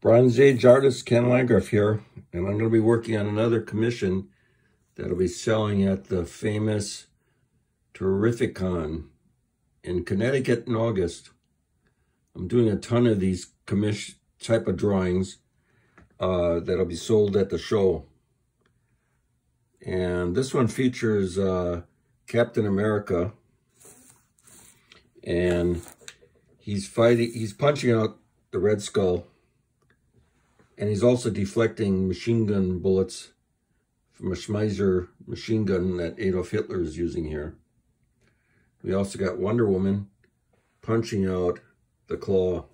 Bronze Age artist Ken Landgraf here, and I'm going to be working on another commission that'll be selling at the famous Terrificon in Connecticut in August. I'm doing a ton of these commission type of drawings that'll be sold at the show. And this one features Captain America, and he's punching out the Red Skull. And he's also deflecting machine gun bullets from a Schmeiser machine gun that Adolf Hitler is using here. We also got Wonder Woman punching out the Claw.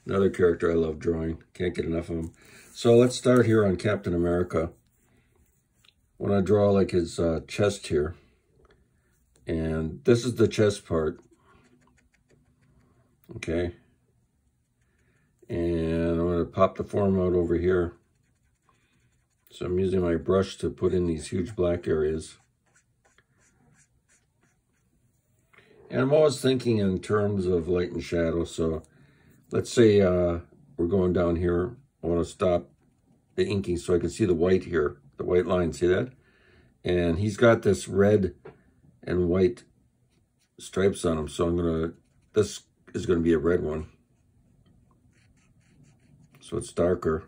Another character I love drawing. Can't get enough of him. So let's start here on Captain America. I want to draw like his chest here. And this is the chest part. Okay. And I'm going to pop the form out over here. So I'm using my brush to put in these huge black areas. And I'm always thinking in terms of light and shadow. So let's say we're going down here. I want to stop the inking so I can see the white here, the white line. See that? And he's got this red and white stripes on him. So this is going to be a red one. So it's darker.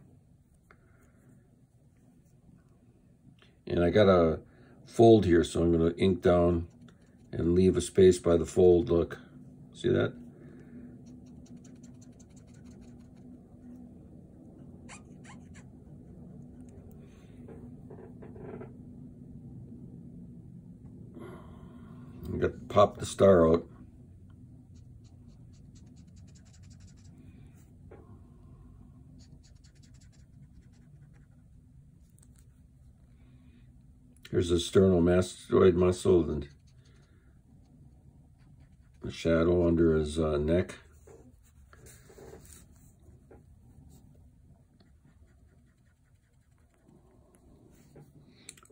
And I got a fold here, so I'm going to ink down and leave a space by the fold. Look, see that? I got to pop the star out. Here's the sternomastoid muscle and the shadow under his neck.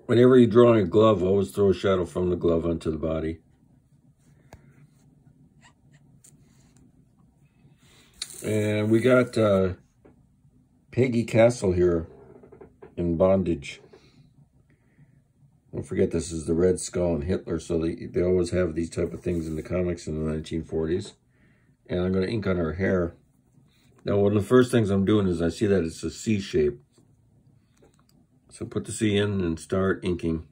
Whenever you're drawing a glove, always throw a shadow from the glove onto the body. And we got Peggy Castle here in Bondage. Don't forget, this is the Red Skull and Hitler, so they always have these type of things in the comics in the 1940s. And I'm going to ink on her hair. Now, one of the first things I'm doing is I see that it's a C shape. So put the C in and start inking.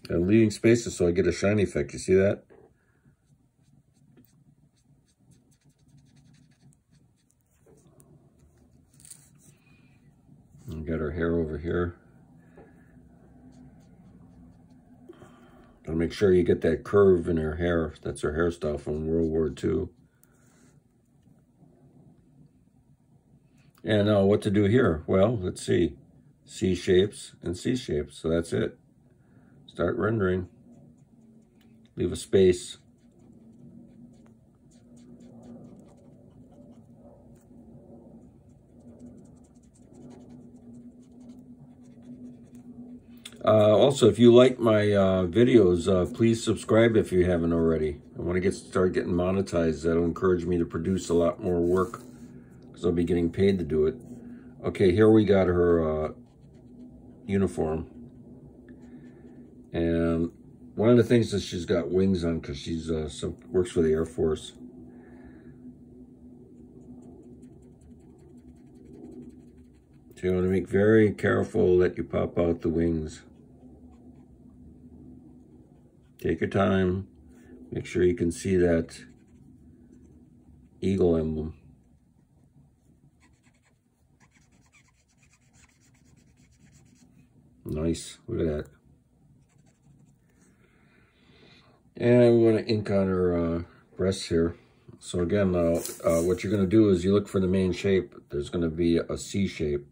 I'm leaving spaces so I get a shiny effect. You see that? Got her hair over here. Gotta make sure you get that curve in her hair. That's her hairstyle from World War II. And what to do here? Well, let's see. C shapes and C shapes. So that's it. Start rendering. Leave a space. Also, if you like my videos, please subscribe if you haven't already. I want to start getting monetized. That'll encourage me to produce a lot more work because I'll be getting paid to do it. Okay, here we got her uniform. And one of the things is she's got wings on because she's works for the Air Force. So you want to make very careful that you pop out the wings. Take your time. Make sure you can see that eagle emblem. Nice. Look at that. And we want to ink on her breasts here. So again, what you're going to do is you look for the main shape. There's going to be a C shape.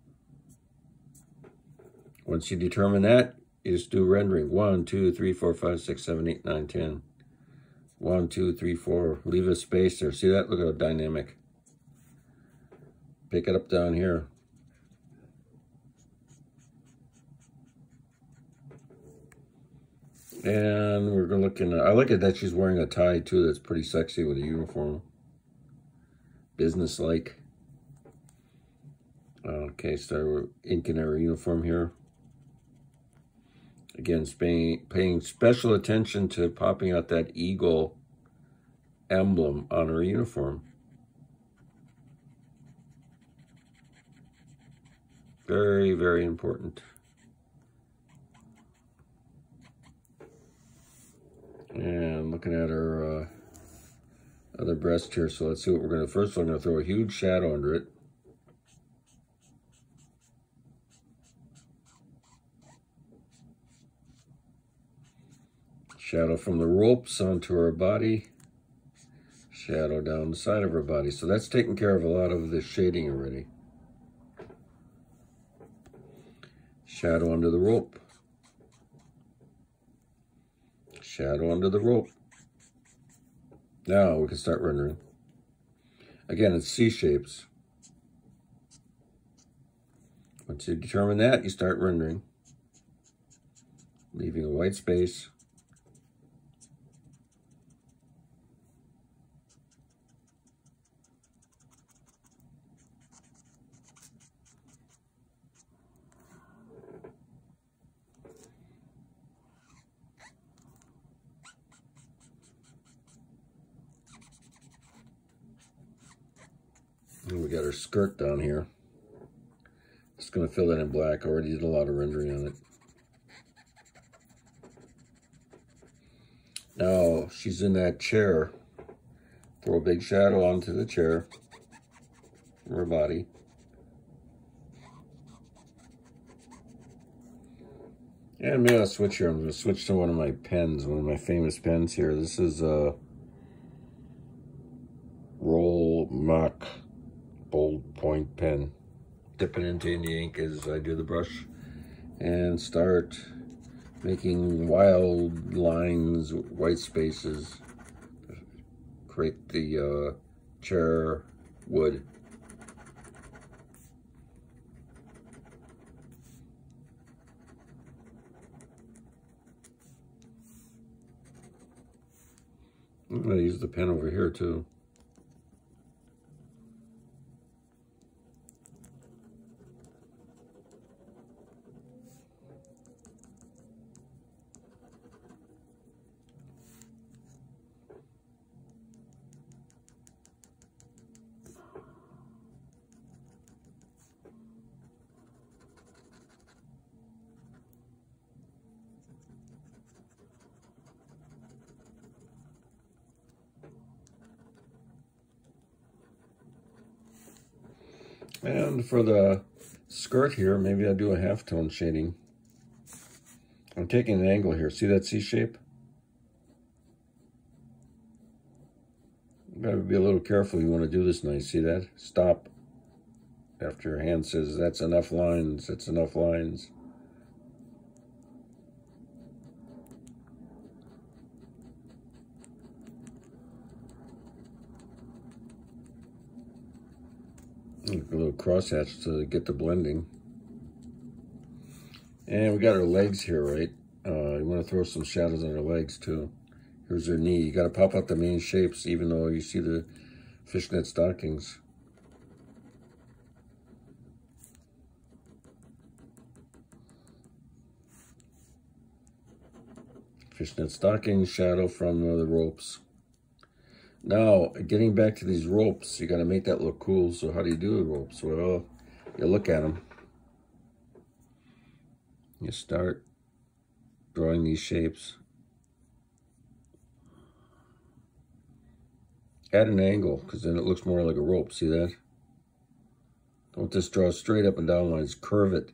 Once you determine that, you just do rendering. 1, 2, 3, 4, 5, 6, 7, 8, 9, 10. 1, 2, 3, 4. Leave a space there. See that? Look how dynamic. Pick it up down here. And we're looking at, I like it that she's wearing a tie too. That's pretty sexy with a uniform. business-like. Okay, start inking our uniform here. Again, paying special attention to popping out that eagle emblem on our uniform. Very, very important. And looking at our other breast here, so let's see what we're going to, first I'm going to throw a huge shadow under it. Shadow from the ropes onto our body. Shadow down the side of our body. So that's taking care of a lot of the shading already. Shadow under the rope. Shadow under the rope. Now we can start rendering. Again, it's C shapes. Once you determine that, you start rendering. Leaving a white space. And we got our skirt down here. Just going to fill that in black. I already did a lot of rendering on it. Now she's in that chair. Throw a big shadow onto the chair from her body. And maybe I'll switch here. I'm going to switch to one of my pens, one of my famous pens here. This is a Roll Mach bold point pen. Dip it into the ink as I do the brush and start making wild lines, white spaces, create the chair wood. I'm going to use the pen over here too. And for the skirt here, maybe I'll do a halftone shading. I'm taking an angle here. See that C shape? You gotta be a little careful. You want to do this nice. See that? Stop. After your hand says, that's enough lines. That's enough lines. A little crosshatch to get the blending. And we got our legs here, right? You want to throw some shadows on her legs too. Here's her knee. You got to pop out the main shapes even though you see the fishnet stockings. Fishnet stockings, shadow from the ropes. Now, getting back to these ropes, you got to make that look cool. So how do you do the ropes? Well, you look at them. You start drawing these shapes. Add an angle, because then it looks more like a rope. See that? Don't just draw straight up and down lines. Curve it.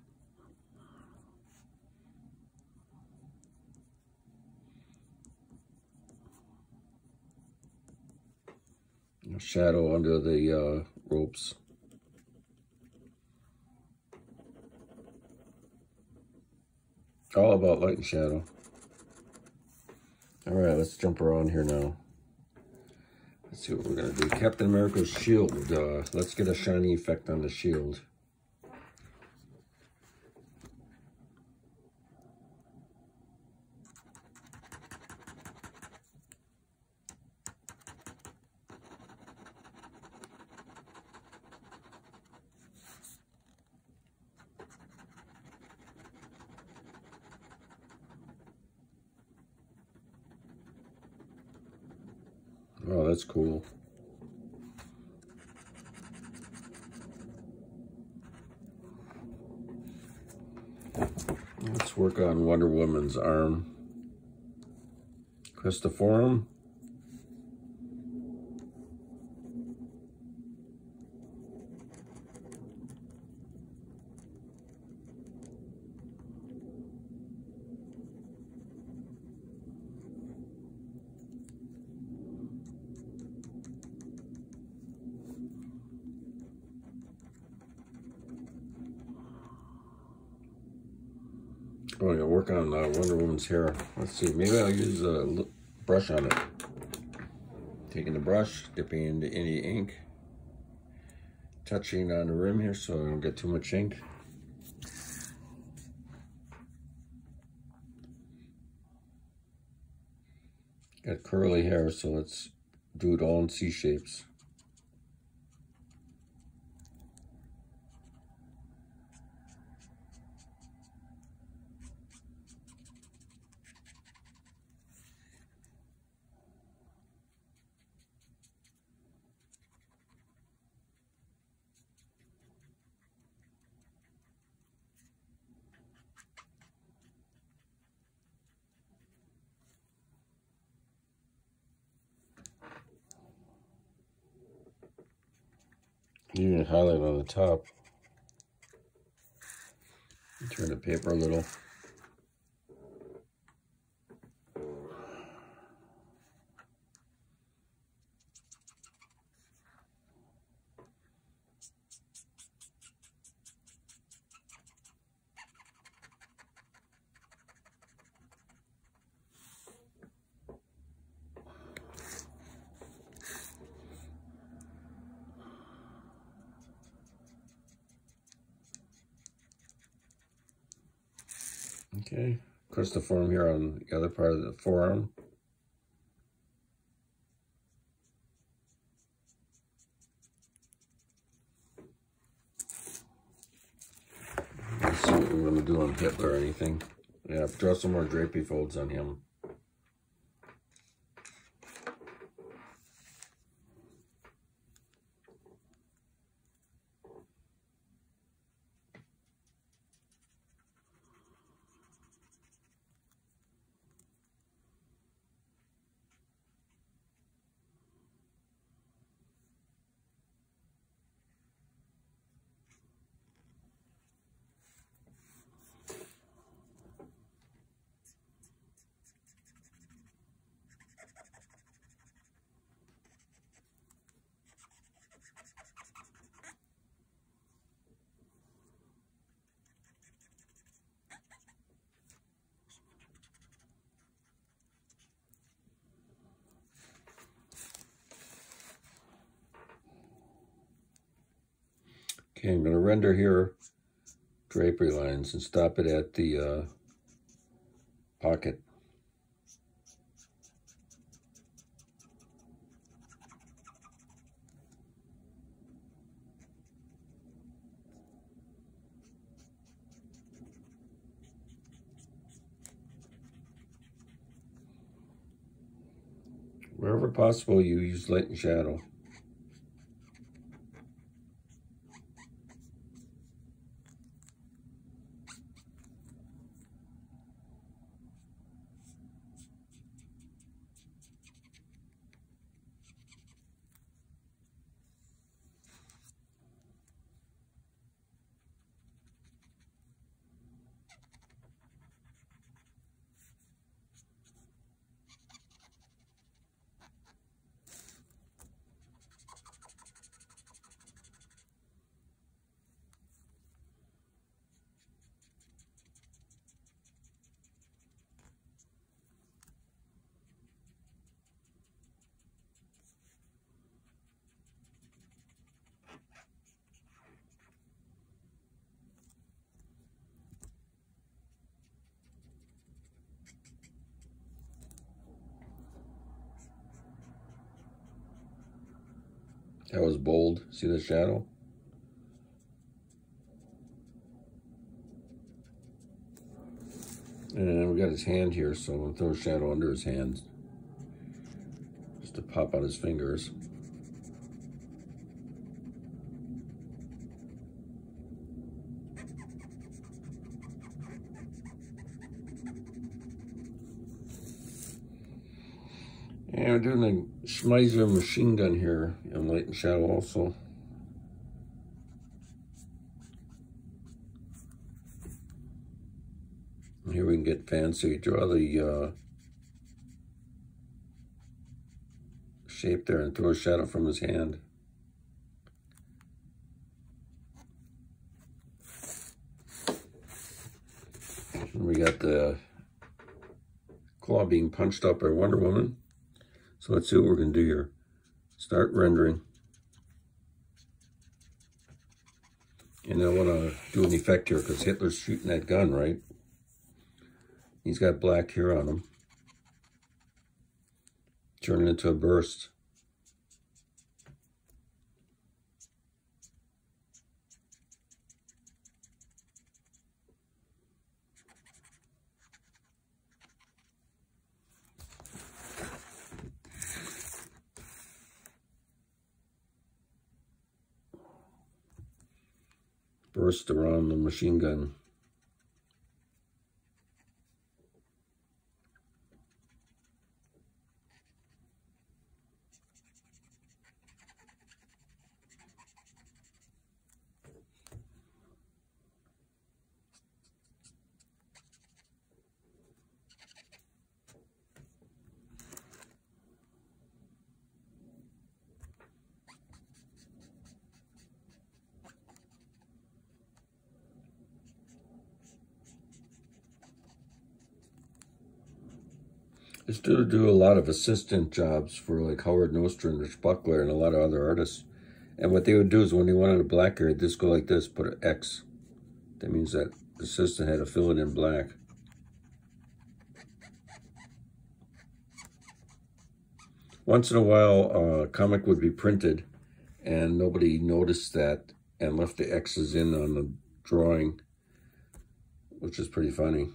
Shadow under the ropes. All about light and shadow. All right, let's jump around here now. Let's see what we're gonna do. Captain America's shield. Let's get a shiny effect on the shield. Oh, that's cool. Let's work on Wonder Woman's arm. Cristoforum. Oh, yeah, work on Wonder Woman's hair. Let's see, maybe I'll use a brush on it. Taking the brush, dipping into any ink, touching on the rim here so I don't get too much ink. Got curly hair, so let's do it all in C shapes. You can highlight on the top. Turn the paper a little. Okay, cristoform here on the other part of the forearm. Let's see what we're going to do on Hitler or anything. Yeah, draw some more drapery folds on him. Okay, I'm going to render here drapery lines and stop it at the pocket. Wherever possible, you use light and shadow. That was bold. See the shadow? And we got his hand here, so we'll throw a shadow under his hands. Just to pop out his fingers. And we're doing the Schmeiser machine gun here in light and shadow also. And here we can get fancy. Draw the shape there and throw a shadow from his hand. And we got the claw being punched up by Wonder Woman. So let's see what we're going to do here. Start rendering. And I want to do an effect here because Hitler's shooting that gun, right? He's got black here on him. Turn it into a burst. Burst around the machine gun. I still do a lot of assistant jobs for like Howard Nostra and Rich Buckler and a lot of other artists. And what they would do is when they wanted a black area, just go like this, put an X. That means that the assistant had to fill it in black. Once in a while, a comic would be printed and nobody noticed that and left the X's in on the drawing, which is pretty funny.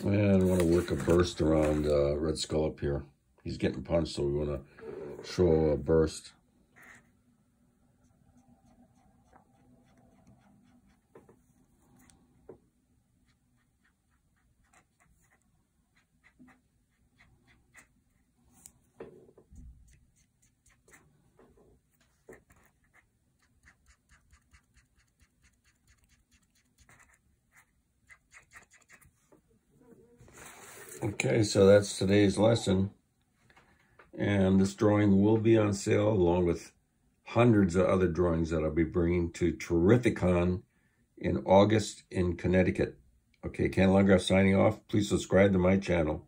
And I want to work a burst around Red Skull up here. He's getting punched, so we want to show a burst. Okay, so that's today's lesson. And this drawing will be on sale along with hundreds of other drawings that I'll be bringing to Terrificon in August in Connecticut. Okay, Ken Landgraf signing off. Please subscribe to my channel.